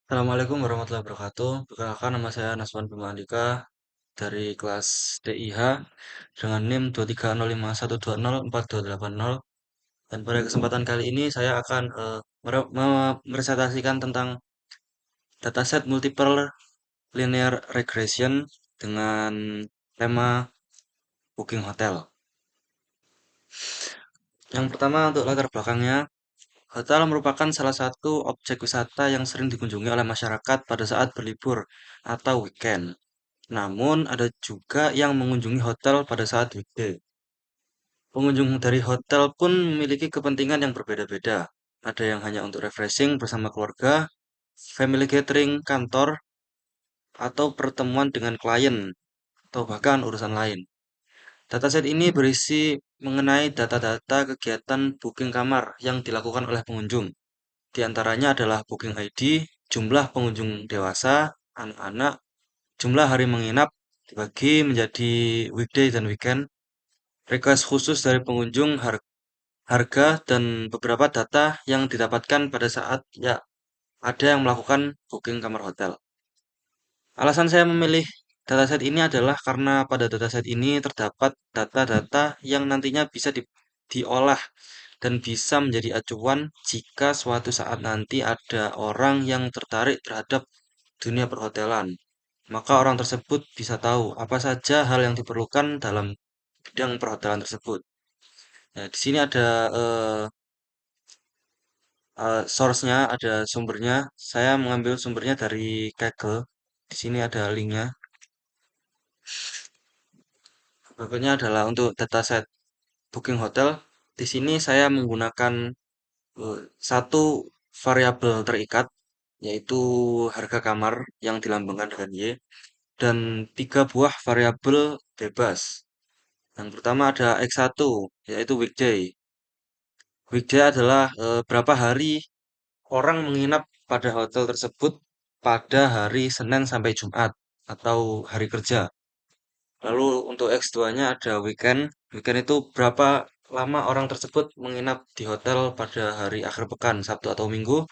Assalamualaikum warahmatullahi wabarakatuh. Perkenalkan nama saya Naswan Bima Andika dari kelas DIH dengan NIM 23051204280. Dan pada kesempatan kali ini saya akan meresentasikan tentang dataset multiple linear regression dengan tema booking hotel. Yang pertama untuk latar belakangnya, hotel merupakan salah satu objek wisata yang sering dikunjungi oleh masyarakat pada saat berlibur atau weekend. Namun, ada juga yang mengunjungi hotel pada saat weekday. Pengunjung dari hotel pun memiliki kepentingan yang berbeda-beda. Ada yang hanya untuk refreshing bersama keluarga, family gathering, kantor, atau pertemuan dengan klien, atau bahkan urusan lain. Dataset ini berisi mengenai data-data kegiatan booking kamar yang dilakukan oleh pengunjung. Di antaranya adalah booking ID, jumlah pengunjung dewasa, anak-anak, jumlah hari menginap, dibagi menjadi weekday dan weekend, request khusus dari pengunjung, harga, dan beberapa data yang didapatkan pada saat ya ada yang melakukan booking kamar hotel. Alasan saya memilih dataset ini adalah karena pada dataset ini terdapat data-data yang nantinya bisa diolah dan bisa menjadi acuan jika suatu saat nanti ada orang yang tertarik terhadap dunia perhotelan. Maka orang tersebut bisa tahu apa saja hal yang diperlukan dalam bidang perhotelan tersebut. Nah, di sini ada source-nya, ada sumbernya. Saya mengambil sumbernya dari Kaggle. Di sini ada linknya. Berikutnya adalah untuk dataset booking hotel. Di sini saya menggunakan satu variabel terikat, yaitu harga kamar yang dilambangkan dengan Y, dan tiga buah variabel bebas. Yang pertama ada X1, yaitu weekday. Weekday adalah berapa hari orang menginap pada hotel tersebut pada hari Senin sampai Jumat atau hari kerja. Lalu untuk X2-nya ada weekend. Weekend itu berapa lama orang tersebut menginap di hotel pada hari akhir pekan, Sabtu atau Minggu.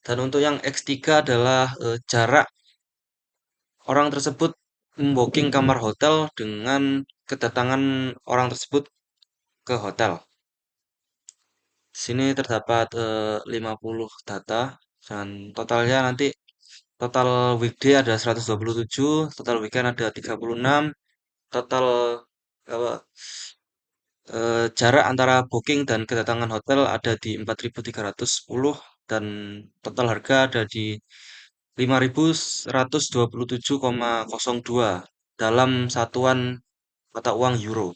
Dan untuk yang X3 adalah jarak orang tersebut membooking kamar hotel dengan kedatangan orang tersebut ke hotel. Di sini terdapat 50 data dan totalnya nanti total weekday ada 127, total weekend ada 36, total apa, jarak antara booking dan kedatangan hotel ada di 4.310 dan total harga ada di 5.127,02 dalam satuan mata uang euro.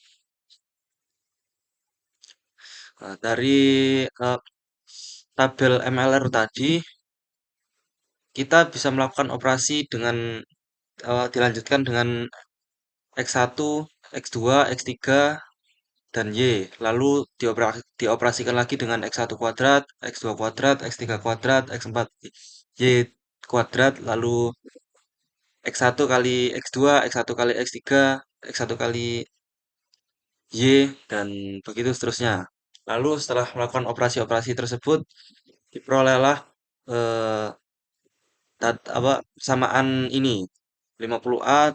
Nah, dari eh, tabel MLR tadi kita bisa melakukan operasi dengan dilanjutkan dengan X1, X2, X3, dan Y. Lalu dioperasikan lagi dengan X1 kuadrat, X2 kuadrat, X3 kuadrat, X4 Y kuadrat, lalu X1 kali X2, X1 kali X3, X1 kali Y, dan begitu seterusnya. Lalu setelah melakukan operasi-operasi tersebut, diperolehlah eh, samaan ini 50A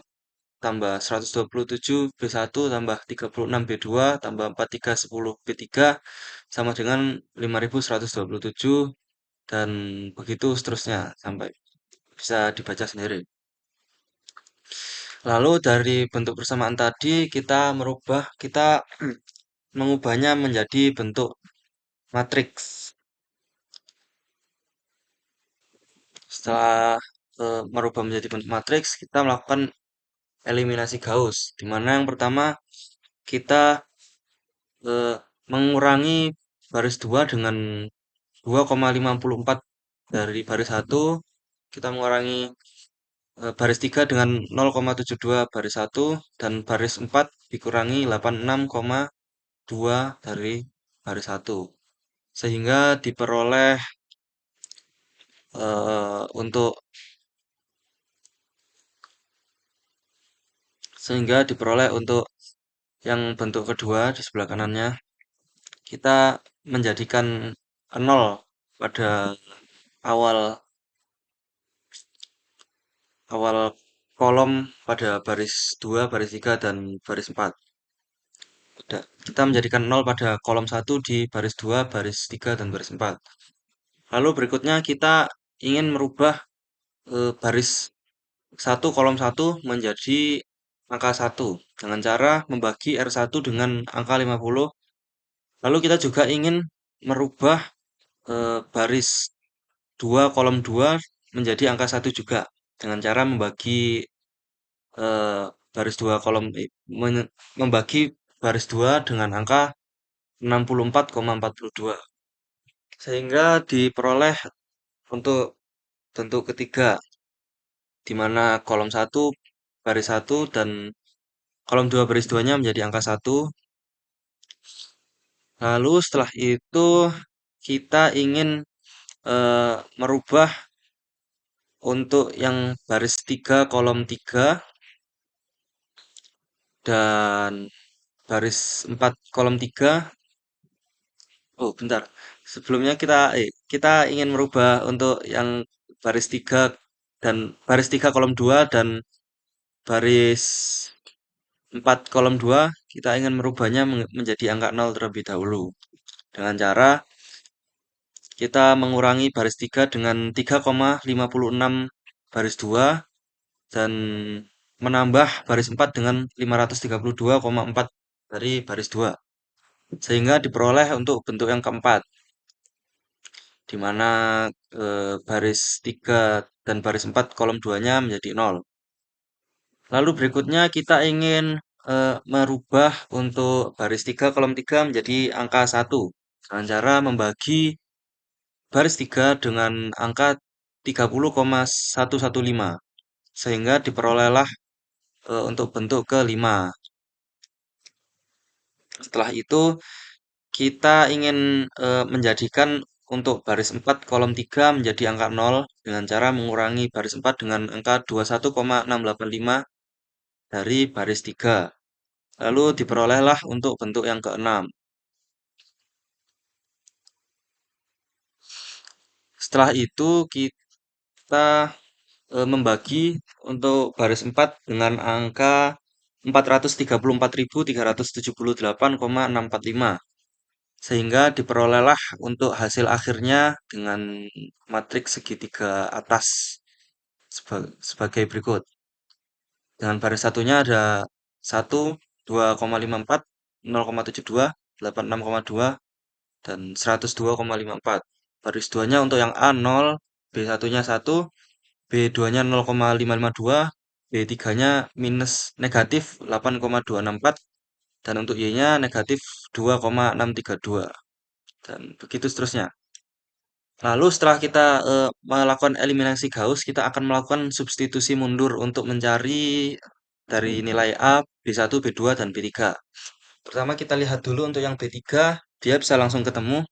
tambah 127 B1 tambah 36 B2 tambah 4310 B3 sama dengan 5.127 dan begitu seterusnya sampai bisa dibaca sendiri. Lalu dari bentuk persamaan tadi kita mengubahnya menjadi bentuk matriks. Setelah merubah menjadi bentuk matriks, kita melakukan eliminasi Gauss, di mana yang pertama kita eh, mengurangi baris 2 dengan 2,54 dari baris 1, kita mengurangi baris 3 dengan 0,72 baris 1, dan baris 4 dikurangi 86,2 dari baris 1. Sehingga diperoleh untuk yang bentuk kedua di sebelah kanannya, kita menjadikan 0 pada awal awal kolom pada baris 2, baris 3, dan baris 4. Kita menjadikan 0 pada kolom 1 di baris 2, baris 3, dan baris 4. Lalu berikutnya kita ingin merubah baris 1 kolom 1 menjadi angka 1 dengan cara membagi R1 dengan angka 50. Lalu kita juga ingin merubah baris 2 kolom 2 menjadi angka 1 juga dengan cara membagi eh, baris 2 kolom membagi baris 2 dengan angka 64,42 sehingga diperoleh untuk bentuk ketiga di mana kolom 1 baris 1 dan kolom 2 baris 2-nya menjadi angka 1. Lalu setelah itu kita ingin merubah untuk yang baris 3 kolom 3 dan baris 4 kolom 3. Oh, bentar. Sebelumnya kita ingin merubah untuk yang baris 3 dan baris 3 kolom 2 dan baris 4 kolom 2 kita ingin merubahnya menjadi angka 0 terlebih dahulu. Dengan cara kita mengurangi baris 3 dengan 3,56 baris 2 dan menambah baris 4 dengan 532,4 dari baris 2. Sehingga diperoleh untuk bentuk yang keempat, di mana baris 3 dan baris 4 kolom 2-nya menjadi 0. Lalu berikutnya kita ingin merubah untuk baris 3 kolom 3 menjadi angka 1 dengan cara membagi baris 3 dengan angka 30,115 sehingga diperolehlah untuk bentuk kelima. Setelah itu kita ingin menjadikan untuk baris 4 kolom 3 menjadi angka 0 dengan cara mengurangi baris 4 dengan angka 21,685 dari baris 3. Lalu diperolehlah untuk bentuk yang keenam. Setelah itu kita membagi untuk baris 4 dengan angka 434.378,645 sehingga diperolehlah untuk hasil akhirnya dengan matriks segitiga atas sebagai berikut. Dengan baris satunya ada 1, 2,54, 0,72, 86,2, dan 102,54. Baris 2-nya untuk yang A 0, B1-nya 1, B2-nya 0,552, B3-nya minus negatif 8,264, dan untuk Y-nya negatif 2,632. Dan begitu seterusnya. Lalu setelah kita melakukan eliminasi Gauss, kita akan melakukan substitusi mundur untuk mencari dari nilai A, B1, B2, dan B3. Pertama kita lihat dulu untuk yang B3, dia bisa langsung ketemu.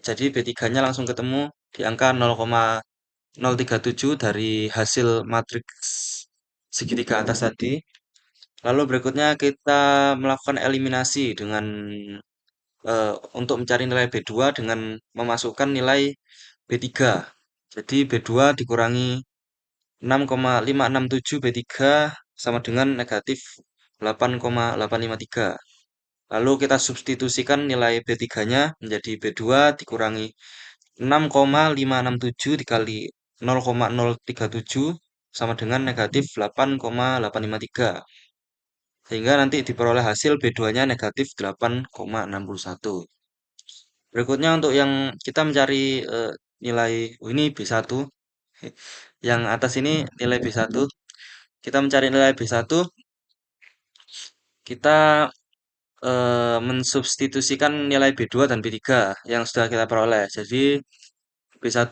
Jadi B3-nya langsung ketemu di angka 0,037 dari hasil matriks segitiga atas tadi. Lalu berikutnya kita melakukan eliminasi dengan untuk mencari nilai B2 dengan memasukkan nilai B3. Jadi B2 dikurangi 6,567 B3 sama dengan negatif 8,853. Lalu kita substitusikan nilai B3-nya menjadi B2 dikurangi 6,567 dikali 0,037 sama dengan negatif 8,853. Sehingga nanti diperoleh hasil B2-nya negatif 8,61. Berikutnya untuk yang kita mencari nilai ini B1. Yang atas ini nilai B1. Kita mencari nilai B1, kita mensubstitusikan nilai B2 dan B3 yang sudah kita peroleh. Jadi B1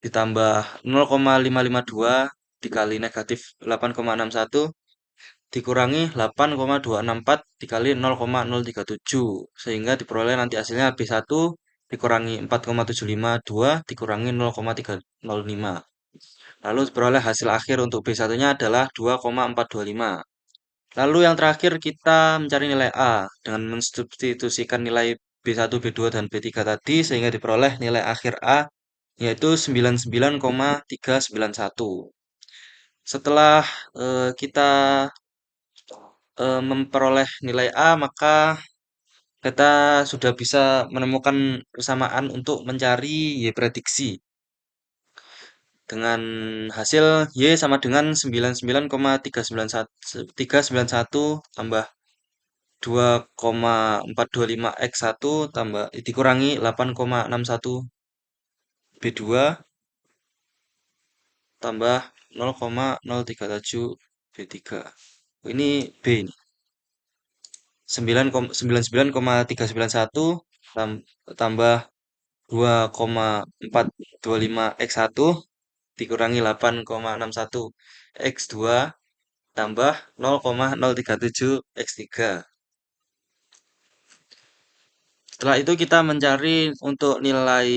ditambah 0,552 dikali negatif 8,61 dikurangi 8,264 dikali 0,037 sehingga diperoleh nanti hasilnya B1 dikurangi 4,752 dikurangi 0,305. Lalu diperoleh hasil akhir untuk B1-nya adalah 2,425. Lalu yang terakhir kita mencari nilai A dengan mensubstitusikan nilai B1, B2, dan B3 tadi sehingga diperoleh nilai akhir A yaitu 99,391. Setelah kita memperoleh nilai A, maka kita sudah bisa menemukan persamaan untuk mencari Y prediksi dengan hasil Y sama dengan 99,391 tambah 2,425 X satu tambah dikurangi 8,61 B2 tambah 0,037 B3. Ini B ini. 99,391 tambah 2,425 X1 dikurangi 8,61 X2 tambah 0,037 X3. Setelah itu kita mencari untuk nilai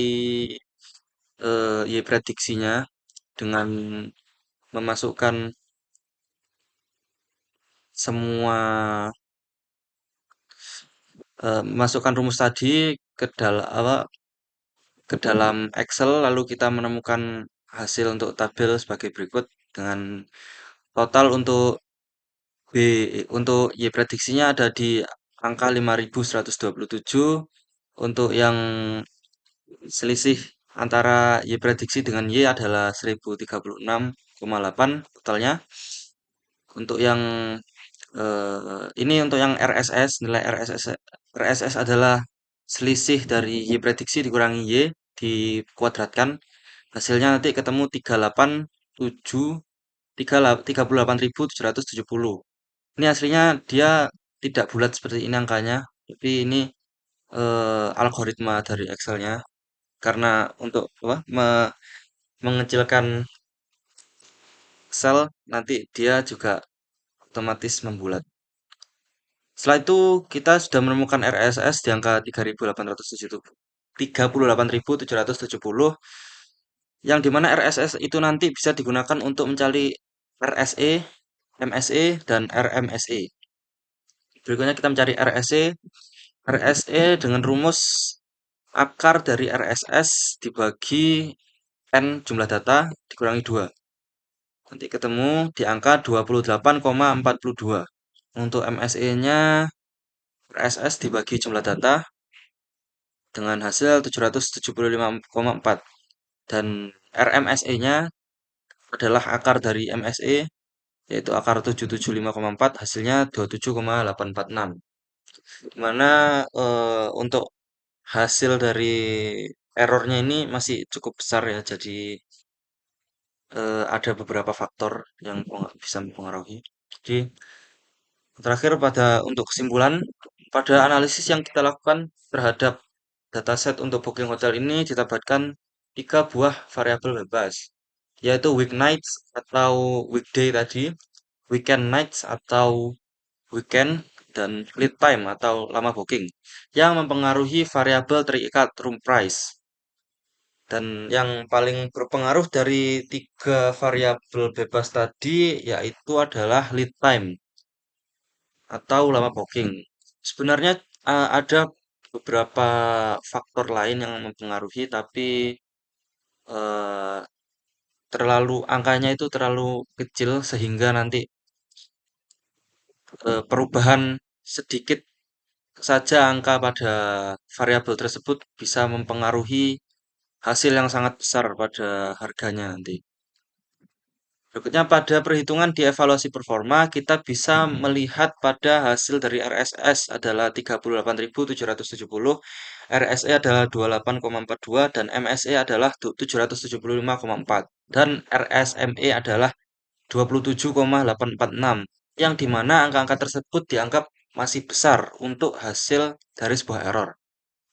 Y prediksinya dengan memasukkan semua memasukkan rumus tadi ke dalam apa ke dalam Excel lalu kita menemukan hasil untuk tabel sebagai berikut dengan total B untuk Y prediksinya ada di angka 5.127. Untuk yang selisih antara Y prediksi dengan Y adalah 1036,8 totalnya. Untuk yang ini untuk yang RSS, nilai RSS adalah selisih dari Y prediksi dikurangi Y dikuadratkan. Hasilnya nanti ketemu 38.770. Ini aslinya dia tidak bulat seperti ini angkanya, tapi ini algoritma dari Excelnya. Karena untuk apa, mengecilkan sel nanti dia juga otomatis membulat. Setelah itu kita sudah menemukan RSS di angka 38.770, yang dimana RSS itu nanti bisa digunakan untuk mencari RSE, MSE, dan RMSE. Berikutnya kita mencari RSE. RSE dengan rumus akar dari RSS dibagi N jumlah data dikurangi 2. Nanti ketemu di angka 28,42. Untuk MSE-nya RSS dibagi jumlah data dengan hasil 775,4. Dan RMSE-nya adalah akar dari MSE, yaitu akar 775,4, hasilnya 27,846. Dimana untuk hasil dari errornya ini masih cukup besar ya, jadi ada beberapa faktor yang bisa mempengaruhi. Jadi terakhir untuk kesimpulan, pada analisis yang kita lakukan terhadap dataset untuk booking hotel ini didapatkan 3 buah variabel bebas, yaitu weeknights atau weekday tadi, weekend nights atau weekend, dan lead time atau lama booking, yang mempengaruhi variabel terikat room price. Dan yang paling berpengaruh dari 3 variabel bebas tadi yaitu adalah lead time atau lama booking. Sebenarnya ada beberapa faktor lain yang mempengaruhi, tapi eh, angkanya itu terlalu kecil sehingga nanti perubahan sedikit saja angka pada variabel tersebut bisa mempengaruhi hasil yang sangat besar pada harganya nanti. Berikutnya pada perhitungan dievaluasi performa, kita bisa melihat pada hasil dari RSS adalah 38.770, RSE adalah 28,42, dan MSE adalah 775,4, dan RSME adalah 27,846, yang dimana angka-angka tersebut dianggap masih besar untuk hasil dari sebuah error.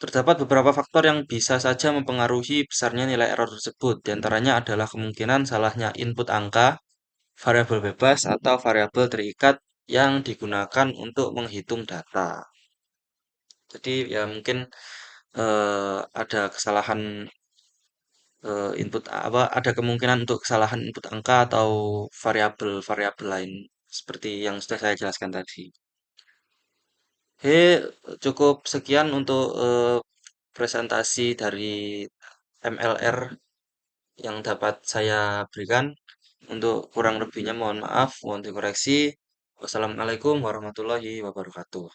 Terdapat beberapa faktor yang bisa saja mempengaruhi besarnya nilai error tersebut. Di antaranya adalah kemungkinan salahnya input angka, variabel bebas, atau variabel terikat yang digunakan untuk menghitung data. Jadi ya mungkin ada kesalahan input apa ada kemungkinan untuk kesalahan input angka atau variabel-variabel lain seperti yang sudah saya jelaskan tadi. Oke, cukup sekian untuk presentasi dari MLR yang dapat saya berikan. Untuk kurang lebihnya mohon maaf, mohon dikoreksi. Wassalamualaikum warahmatullahi wabarakatuh.